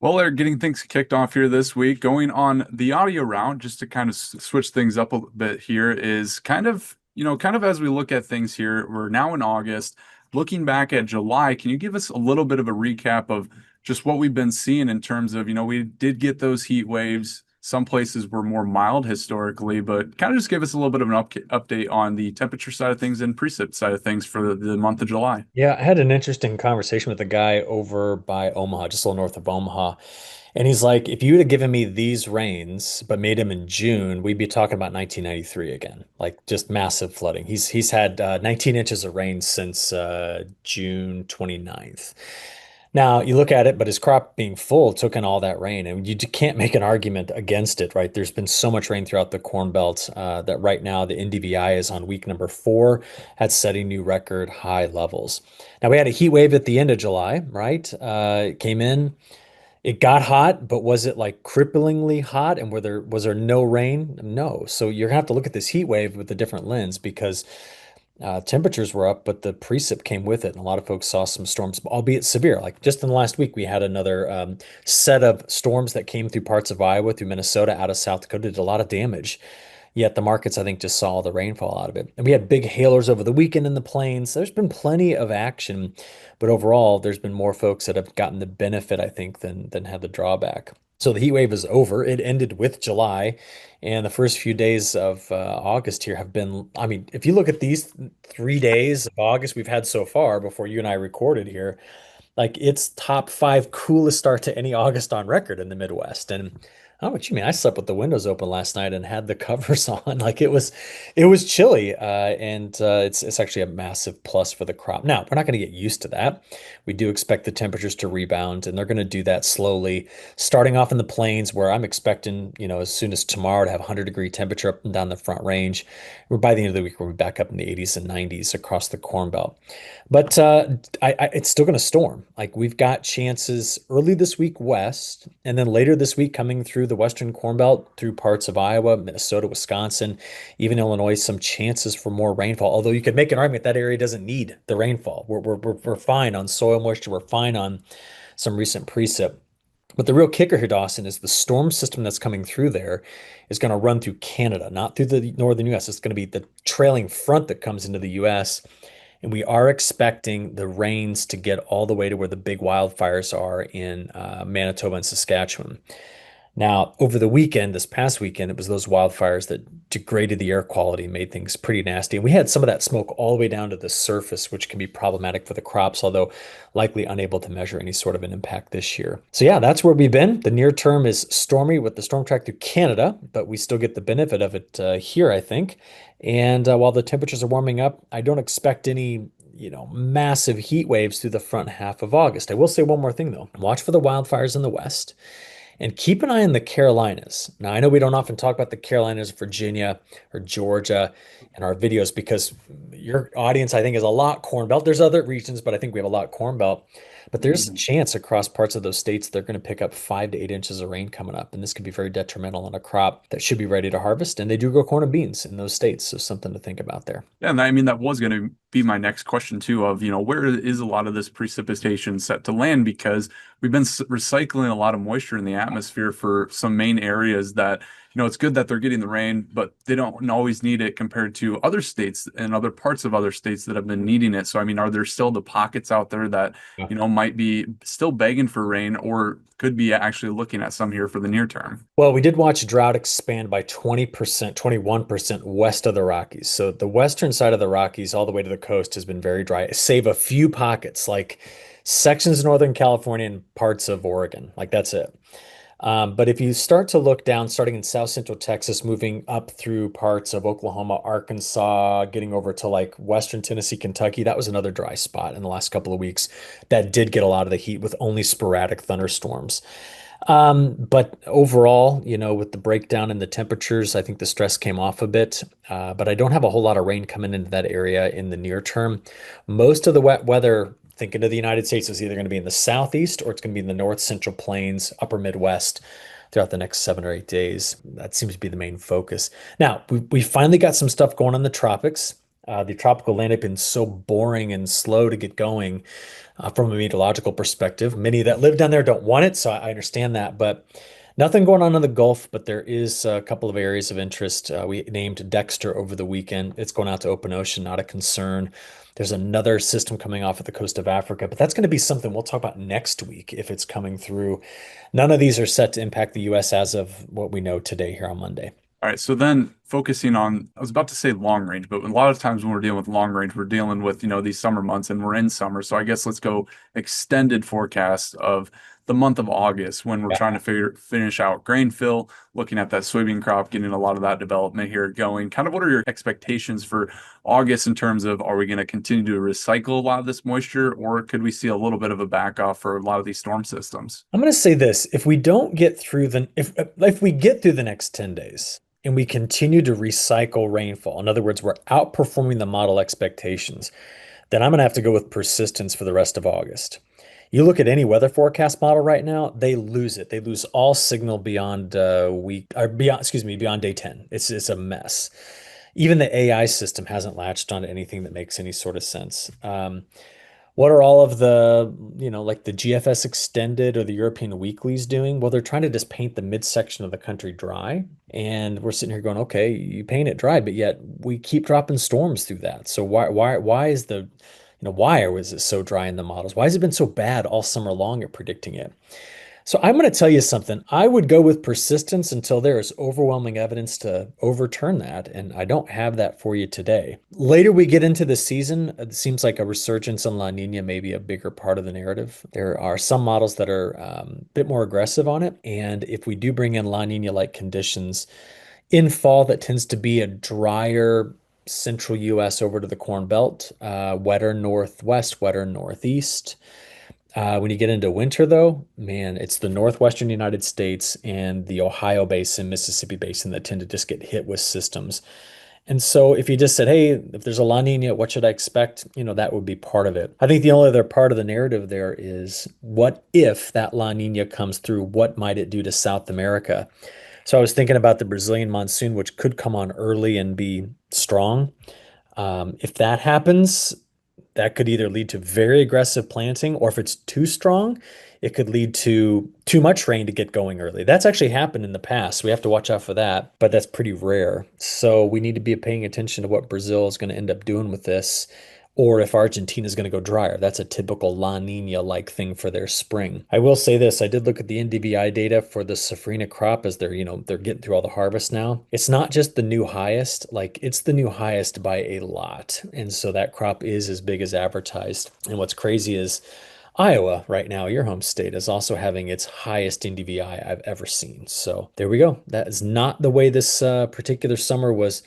Well, they're getting things kicked off here this week. Going on the audio route, just to kind of switch things up a bit here, is kind of as we look at things here, we're now in August. Looking back at July, can you give us a little bit of a recap of just what we've been seeing in terms of, we did get those heat waves. Some places were more mild historically, but kind of just give us a little bit of an update on the temperature side of things and precip side of things for the month of July. Yeah, I had an interesting conversation with a guy over by Omaha, just a little north of Omaha. And he's like, if you would have given me these rains, but made them in June, we'd be talking about 1993 again, like just massive flooding. He's had 19 inches of rain since June 29th. Now you look at it, but his crop being full took in all that rain, and can't make an argument against it, right? There's been so much rain throughout the Corn Belt that right now the NDVI is on week number 4 at setting new record high levels. Now we had a heat wave at the end of July, right? It came in. It got hot, but was it like cripplingly hot? And was there no rain? No. So you're gonna have to look at this heat wave with a different lens because temperatures were up, but the precip came with it, and a lot of folks saw some storms, albeit severe. Like just in the last week, we had another set of storms that came through parts of Iowa, through Minnesota, out of South Dakota, did a lot of damage. Yet the markets, I think, just saw the rainfall out of it. And we had big hailers over the weekend in the plains. There's been plenty of action, but overall, there's been more folks that have gotten the benefit, I think, than had the drawback. So the heat wave is over. It ended with July, and the first few days of August here have been, I mean, if you look at these 3 days of August we've had so far before you and I recorded here, like it's top 5 coolest start to any August on record in the Midwest. And I don't know what you mean. I slept with the windows open last night and had the covers on. Like it was chilly, and it's actually a massive plus for the crop. Now we're not going to get used to that. We do expect the temperatures to rebound, and they're going to do that slowly, starting off in the plains where I'm expecting, as soon as tomorrow to have 100-degree temperature up and down the Front Range. We're by the end of the week we'll be back up in the 80s and 90s across the Corn Belt. But it's still going to storm. Like we've got chances early this week west, and then later this week coming through the Western Corn Belt, through parts of Iowa, Minnesota, Wisconsin, even Illinois, some chances for more rainfall. Although you could make an argument that area doesn't need the rainfall. We're fine on soil moisture. We're fine on some recent precip. But the real kicker here, Dawson, is the storm system that's coming through there is going to run through Canada, not through the northern US. It's going to be the trailing front that comes into the US. And we are expecting the rains to get all the way to where the big wildfires are in Manitoba and Saskatchewan. Now, over the weekend, this past weekend, it was those wildfires that degraded the air quality and made things pretty nasty. And we had some of that smoke all the way down to the surface, which can be problematic for the crops, although likely unable to measure any sort of an impact this year. So, yeah, that's where we've been. The near term is stormy with the storm track through Canada, but we still get the benefit of it here, I think. And while the temperatures are warming up, I don't expect any massive heat waves through the front half of August. I will say one more thing though. Watch for the wildfires in the west and keep an eye on the Carolinas. Now, I know we don't often talk about the Carolinas, Virginia, or Georgia in our videos because your audience, I think, is a lot Corn Belt. There's other regions, but I think we have a lot Corn Belt. But there's a chance across parts of those states they're going to pick up 5 to 8 inches of rain coming up. And this could be very detrimental on a crop that should be ready to harvest. And they do grow corn and beans in those states. So something to think about there. Yeah, and I mean that was going to be my next question too of, where is a lot of this precipitation set to land because we've been recycling a lot of moisture in the atmosphere for some main areas that, it's good that they're getting the rain, but they don't always need it compared to other states and other parts of other states that have been needing it. So, I mean, are there still the pockets out there that, might be still begging for rain or could be actually looking at some here for the near term? Well, we did watch drought expand by 20%, 21% west of the Rockies. So the western side of the Rockies, all the way to the coast, has been very dry, save a few pockets like sections of Northern California and parts of Oregon. Like that's it. But if you start to look down, starting in South Central Texas, moving up through parts of Oklahoma, Arkansas, getting over to like Western Tennessee, Kentucky, that was another dry spot in the last couple of weeks that did get a lot of the heat with only sporadic thunderstorms. But overall, with the breakdown in the temperatures, I think the stress came off a bit. But I don't have a whole lot of rain coming into that area in the near term. Most of the wet weather, thinking of the United States, is either going to be in the southeast or it's going to be in the north central plains, upper Midwest throughout the next 7 or 8 days. That seems to be the main focus. Now, we finally got some stuff going on in the tropics. The tropical land had been so boring and slow to get going from a meteorological perspective. Many that live down there don't want it, so I understand that. But nothing going on in the Gulf, but there is a couple of areas of interest. We named Dexter over the weekend. It's going out to open ocean, not a concern. There's another system coming off of the coast of Africa, but that's going to be something we'll talk about next week if it's coming through. None of these are set to impact the US as of what we know today here on Monday. All right, so then focusing on, I was about to say long range, but a lot of times when we're dealing with long range, we're dealing with, these summer months and we're in summer. So I guess let's go extended forecast of the month of August when we're Yeah. trying to finish out grain fill, looking at that soybean crop, getting a lot of that development here going. Kind of what are your expectations for August in terms of are we going to continue to recycle a lot of this moisture or could we see a little bit of a back off for a lot of these storm systems? I'm going to say this, if we don't get through the if we get through the next 10 days and we continue to recycle rainfall, in other words, we're outperforming the model expectations, then I'm going to have to go with persistence for the rest of August. You look at any weather forecast model right now, they lose it. They lose all signal beyond week or beyond, excuse me, beyond day 10. It's a mess. Even the AI system hasn't latched onto anything that makes any sort of sense. What are all of the, like the GFS Extended or the European Weeklies doing? Well, they're trying to just paint the midsection of the country dry. And we're sitting here going, okay, you paint it dry, but yet we keep dropping storms through that. So why is why was it so dry in the models? Why has it been so bad all summer long at predicting it? So I'm going to tell you something. I would go with persistence until there is overwhelming evidence to overturn that, and I don't have that for you today. Later we get into the season, it seems like a resurgence in La Nina may be a bigger part of the narrative. There are some models that are a bit more aggressive on it, and if we do bring in La Nina-like conditions in fall, that tends to be a drier central U.S. over to the Corn Belt, wetter northwest, wetter northeast. When you get into winter, though, man, it's the northwestern United States and the Ohio basin, Mississippi basin that tend to just get hit with systems. And so if you just said, hey, if there's a La Nina, what should I expect? That would be part of it. I think the only other part of the narrative there is what if that La Nina comes through? What might it do to South America? So I was thinking about the Brazilian monsoon, which could come on early and be strong. If that happens, that could either lead to very aggressive planting, or if it's too strong, it could lead to too much rain to get going early. That's actually happened in the past. We have to watch out for that, but that's pretty rare. So we need to be paying attention to what Brazil is going to end up doing with this, or if Argentina is going to go drier. That's a typical La Nina-like thing for their spring. I will say this, I did look at the NDVI data for the safrinha crop as they're getting through all the harvest now. It's not just the new highest, like it's the new highest by a lot. And so that crop is as big as advertised. And what's crazy is Iowa right now, your home state, is also having its highest NDVI I've ever seen. So there we go. That is not the way this particular summer was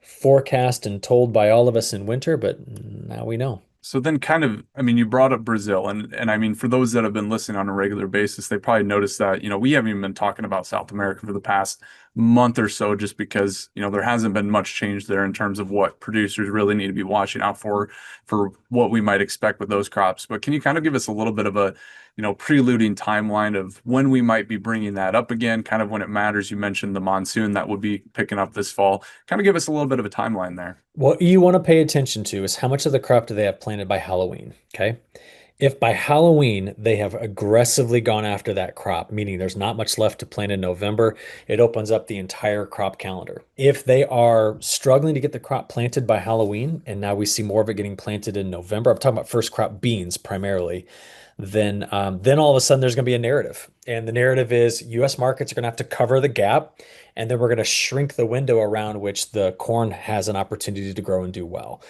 forecast and told by all of us in winter, but now we know. So then kind of, I mean, you brought up Brazil and I mean, for those that have been listening on a regular basis, they probably noticed that, we haven't even been talking about South America for the past month or so, just because, there hasn't been much change there in terms of what producers really need to be watching out for what we might expect with those crops. But can you kind of give us a little bit of a, preluding timeline of when we might be bringing that up again, kind of when it matters? You mentioned the monsoon that would be picking up this fall. Kind of give us a little bit of a timeline there. What you want to pay attention to is how much of the crop do they have planted by Halloween, okay? If by Halloween they have aggressively gone after that crop, meaning there's not much left to plant in November, it opens up the entire crop calendar. If they are struggling to get the crop planted by Halloween, and now we see more of it getting planted in November, I'm talking about first crop beans primarily, then all of a sudden there's going to be a narrative. And the narrative is US markets are going to have to cover the gap, and then we're going to shrink the window around which the corn has an opportunity to grow and do well.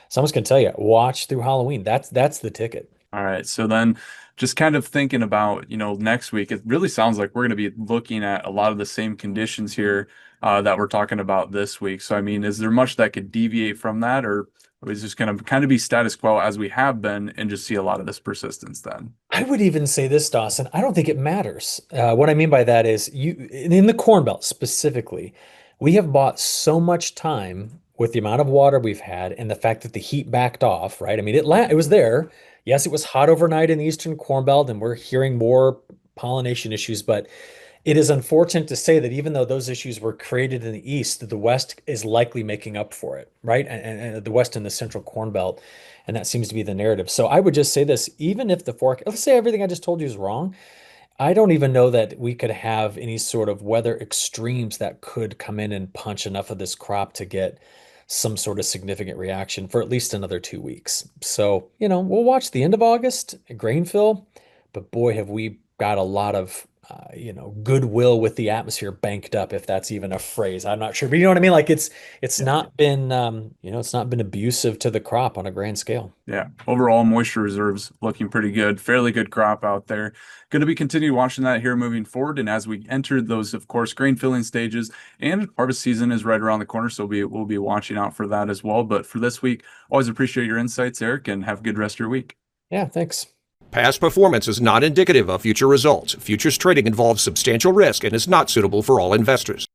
So I'm just going to tell you, watch through Halloween. That's the ticket. All right. So then just kind of thinking about, next week, it really sounds like we're going to be looking at a lot of the same conditions here that we're talking about this week. So, I mean, is there much that could deviate from that, or is just going to kind of be status quo as we have been and just see a lot of this persistence then? I would even say this, Dawson. I don't think it matters. What I mean by that is in the Corn Belt specifically, we have bought so much time with the amount of water we've had and the fact that the heat backed off, right? I mean, it was there. Yes, it was hot overnight in the Eastern Corn Belt, and we're hearing more pollination issues, but It is unfortunate to say that even though those issues were created in the East, the West is likely making up for it, right? And the West and the Central Corn Belt. And that seems to be the narrative. So I would just say this, even if the forecast, let's say everything I just told you is wrong, I don't even know that we could have any sort of weather extremes that could come in and punch enough of this crop to get some sort of significant reaction for at least another 2 weeks. So, we'll watch the end of August, grain fill, but boy, have we got a lot of, goodwill with the atmosphere banked up, if that's even a phrase. I'm not sure, but you know what I mean? Like it's Yeah. not been, it's not been abusive to the crop on a grand scale. Yeah. Overall moisture reserves looking pretty good. Fairly good crop out there. Going to be continue watching that here moving forward. And as we enter those, of course, grain filling stages and harvest season is right around the corner. So we'll be watching out for that as well. But for this week, always appreciate your insights, Eric, and have a good rest of your week. Yeah, thanks. Past performance is not indicative of future results. Futures trading involves substantial risk and is not suitable for all investors.